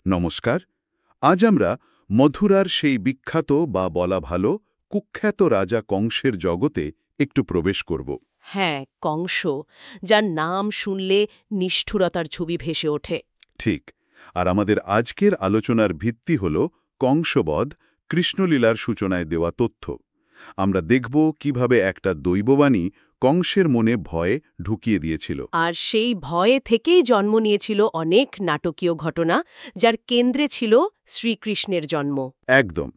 নমস্কার। আজ আমরা মথুরার সেই বিখ্যাত বা বলা ভালো কুখ্যাত রাজা কংসের জগতে একটু প্রবেশ করব। হ্যাঁ, কংস, যার নাম শুনলে নিষ্ঠুরতার ছবি ভেসে ওঠে। ঠিক। আর আমাদের আজকের আলোচনার ভিত্তি হল কংসবধ, কৃষ্ণলীলার সূচনায় দেওয়া তথ্য। আমরা দেখব কিভাবে একটা দৈববাণী কংসের মনে ভয় ঢুকিয়ে দিয়েছিল। আর সেই ভয়ে থেকেই জন্ম নিয়েছিল অনেক নাটকীয় ঘটনা, যার কেন্দ্রে ছিল শ্রীকৃষ্ণের জন্ম। একদম।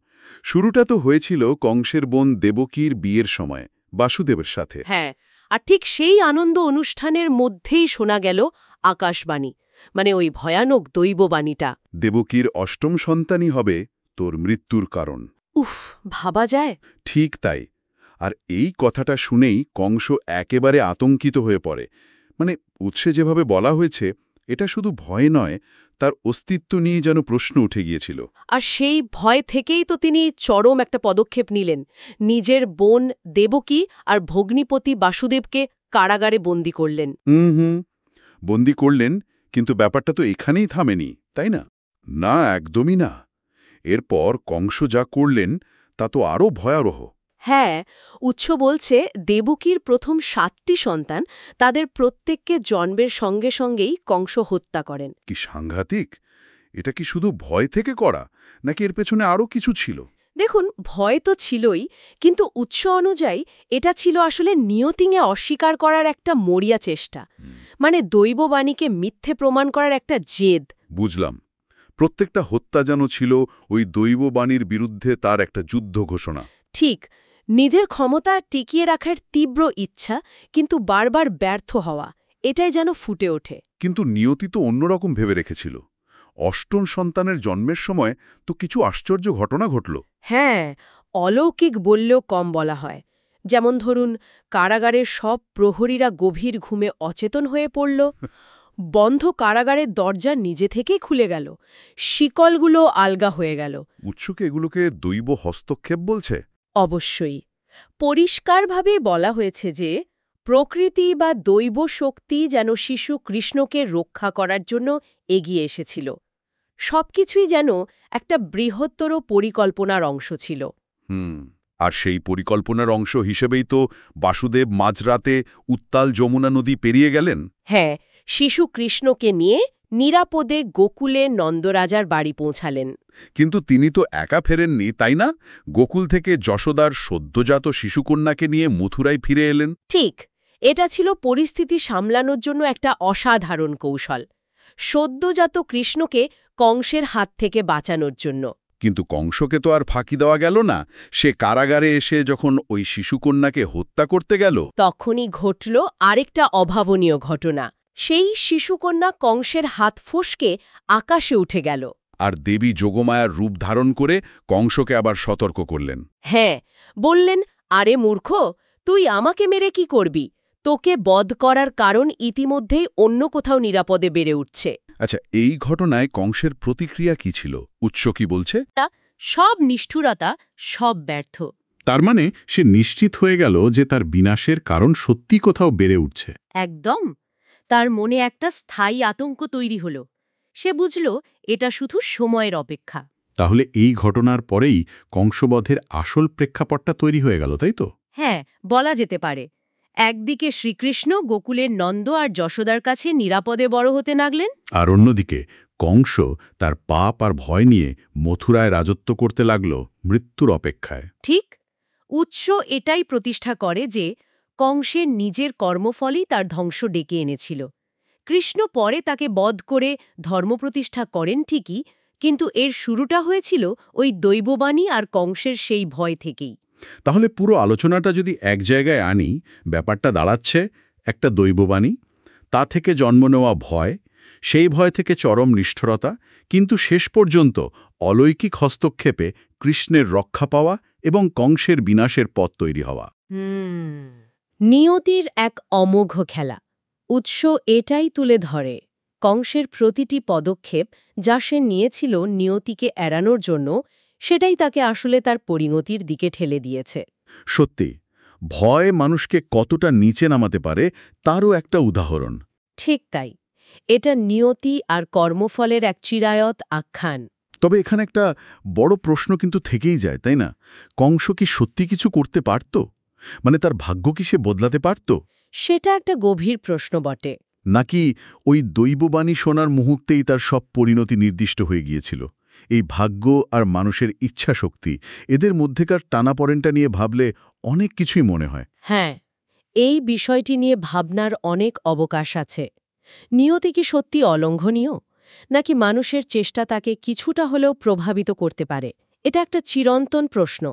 শুরুটা তো হয়েছিল কংসের বোন দেবকীর বিয়ের সময় বাসুদেবের সাথে। হ্যাঁ, আর ঠিক সেই আনন্দ অনুষ্ঠানের মধ্যেই শোনা গেল আকাশবাণী, মানে ওই ভয়ানক দৈববাণীটা। দেবকীর অষ্টম সন্তানই হবে তোর মৃত্যুর কারণ। উফ, ভাবা যায়? ঠিক তাই। আর এই কথাটা শুনেই কংস একেবারে আতঙ্কিত হয়ে পড়ে। মানে উৎসে যেভাবে বলা হয়েছে, এটা শুধু ভয় নয়, তার অস্তিত্ব নিয়ে যেন প্রশ্ন উঠে গিয়েছিল। আর সেই ভয় থেকেই তো তিনি চরম একটা পদক্ষেপ নিলেন। নিজের বোন দেবকী আর ভগ্নিপতি বাসুদেবকে কারাগারে বন্দী করলেন। হুম, বন্দি করলেন, কিন্তু ব্যাপারটা তো এখানেই থামেনি, তাই না? না, একদমই না। এরপর কংস যা করলেন তা তো আরও ভয়াবহ। হ্যাঁ, উৎস বলছে দেবকীর প্রথম ৭টি সন্তান, তাদের প্রত্যেককে জন্মের সঙ্গে সঙ্গেই কংস হত্যা করেন। কি সাংঘাতিক! এটা কি শুধু ভয় থেকে করা, নাকি এর পেছনে আরও কিছু ছিল? দেখুন, ভয় তো ছিলই, কিন্তু উৎস অনুযায়ী এটা ছিল আসলে নিয়তিকে অস্বীকার করার একটা মরিয়া চেষ্টা। মানে দৈববাণীকে মিথ্যে প্রমাণ করার একটা জেদ। বুঝলাম। প্রত্যেকটা হত্যা যেন ছিল ওই দৈববাণীর বিরুদ্ধে তার একটা যুদ্ধ ঘোষণা। ঠিক, নিজের ক্ষমতা টিকিয়ে রাখার তীব্র ইচ্ছা, কিন্তু বারবার ব্যর্থ হওয়া, এটাই যেন ফুটে ওঠে। কিন্তু নিয়তি তো অন্যরকম ভেবে রেখেছিল। অষ্টম সন্তানের জন্মের সময় তো কিছু আশ্চর্য ঘটনা ঘটল। হ্যাঁ, অলৌকিক বললেও কম বলা হয়। যেমন ধরুন, কারাগারের সব প্রহরীরা গভীর ঘুমে অচেতন হয়ে পড়ল, বন্ধ কারাগারের দরজা নিজে থেকেই খুলে গেল, শিকলগুলো আলগা হয়ে গেল। উৎসুকে এগুলোকে দৈব হস্তক্ষেপ বলছে? অবশ্যই পরিষ্কারভাবে বলা হয়েছে যে প্রকৃতি বা দৈব শক্তি যেন শিশু কৃষ্ণকে রক্ষা করার জন্য এগিয়ে এসেছিল। সবকিছুই যেন একটা বৃহত্তর পরিকল্পনার অংশ ছিল। আর সেই পরিকল্পনার অংশ হিসেবেই তো বাসুদেব মাঝরাতে উত্তাল যমুনা নদী পেরিয়ে গেলেন। হ্যাঁ, শিশু কৃষ্ণকে নিয়ে নিরাপদে গোকুলে নন্দরাজার বাড়ি পৌঁছালেন। কিন্তু তিনি তো একা ফেরেননি, তাই না? গোকুল থেকে যশোদার সদ্যজাত শিশুকন্যাকে নিয়ে মথুরায় ফিরে এলেন। ঠিক, এটা ছিল পরিস্থিতি সামলানোর জন্য একটা অসাধারণ কৌশল, সদ্যজাত কৃষ্ণকে কংসের হাত থেকে বাঁচানোর জন্য। কিন্তু কংসকে তো আর ফাঁকি দেওয়া গেল না। সে কারাগারে এসে যখন ওই শিশুকন্যাকে হত্যা করতে গেল, তখনই ঘটল আরেকটা অভাবনীয় ঘটনা। সেই শিশুকন্যা কংসের হাত ফসকে আকাশে উঠে গেল। আর দেবী যোগমায়ার রূপ ধারণ করে কংসকে আবার সতর্ক করলেন। হ্যাঁ, বললেন, আরে মূর্খ, তুই আমাকে মেরে কি করবি? তোকে বধ করার কারণ ইতিমধ্যেই অন্য কোথাও নিরাপদে বেড়ে উঠছে। আচ্ছা, এই ঘটনায় কংসের প্রতিক্রিয়া কি ছিল? উৎস কি বলছে? সব নিষ্ঠুরতা, সব ব্যর্থ। তার মানে সে নিশ্চিত হয়ে গেল যে তার বিনাশের কারণ সত্যি কোথাও বেড়ে উঠছে। একদম। তার মনে একটা স্থায়ী আতঙ্ক তৈরি হল। সে বুঝল এটা শুধু সময়ের অপেক্ষা। তাহলে এই ঘটনার পরেই কংসবধের আসল প্রেক্ষাপটটা তৈরি হয়ে গেল, তাই তো? হ্যাঁ, বলা যেতে পারে। একদিকে শ্রীকৃষ্ণ গোকুলের নন্দ আর যশোদার কাছে নিরাপদে বড় হতে লাগলেন, আর অন্যদিকে কংস তার পাপ আর ভয় নিয়ে মথুরায় রাজত্ব করতে লাগল মৃত্যুর অপেক্ষায়। ঠিক। উৎস এটাই প্রতিষ্ঠা করে যে কংসের নিজের কর্মফলই তার ধ্বংস ডেকে এনেছিল। কৃষ্ণ পরে তাকে বধ করে ধর্মপ্রতিষ্ঠা করেন ঠিকই, কিন্তু এর শুরুটা হয়েছিল ওই দৈববাণী আর কংসের সেই ভয় থেকেই। তাহলে পুরো আলোচনাটা যদি এক জায়গায় আনি, ব্যাপারটা দাঁড়াচ্ছে একটা দৈববাণী, তা থেকে জন্ম নেওয়া ভয়, সেই ভয় থেকে চরম নিষ্ঠুরতা, কিন্তু শেষ পর্যন্ত অলৌকিক হস্তক্ষেপে কৃষ্ণের রক্ষা পাওয়া এবং কংসের বিনাশের পথ তৈরি হওয়া। নিয়তির এক অমোঘ খেলা। উৎস এটাই তুলে ধরে। কংসের প্রতিটি পদক্ষেপ যা সে নিয়েছিল নিয়তিকে এড়ানোর জন্য, সেটাই তাকে আসলে তার পরিণতির দিকে ঠেলে দিয়েছে। সত্যি, ভয় মানুষকে কতটা নিচে নামাতে পারে তারও একটা উদাহরণ। ঠিক তাই। এটা নিয়তি আর কর্মফলের এক চিরায়ত আখ্যান। তবে এখানে একটা বড় প্রশ্ন কিন্তু থেকেই যায়, তাই না? কংস কি সত্যি কিছু করতে পারত? মানে তার ভাগ্য কি সে বদলাতে পারত? সেটা একটা গভীর প্রশ্ন বটে। নাকি ওই দৈববাণী শোনার মুহূর্তেই তার সব পরিণতি নির্দিষ্ট হয়ে গিয়েছিল? এই ভাগ্য আর মানুষের ইচ্ছাশক্তি, এদের মধ্যেকার টানাপড়েনটা নিয়ে ভাবলে অনেক কিছুই মনে হয়। হ্যাঁ, এই বিষয়টি নিয়ে ভাবনার অনেক অবকাশ আছে। নিয়তি কি সত্যি অলঙ্ঘনীয়, নাকি মানুষের চেষ্টা তাকে কিছুটা হলেও প্রভাবিত করতে পারে? এটা একটা চিরন্তন প্রশ্ন।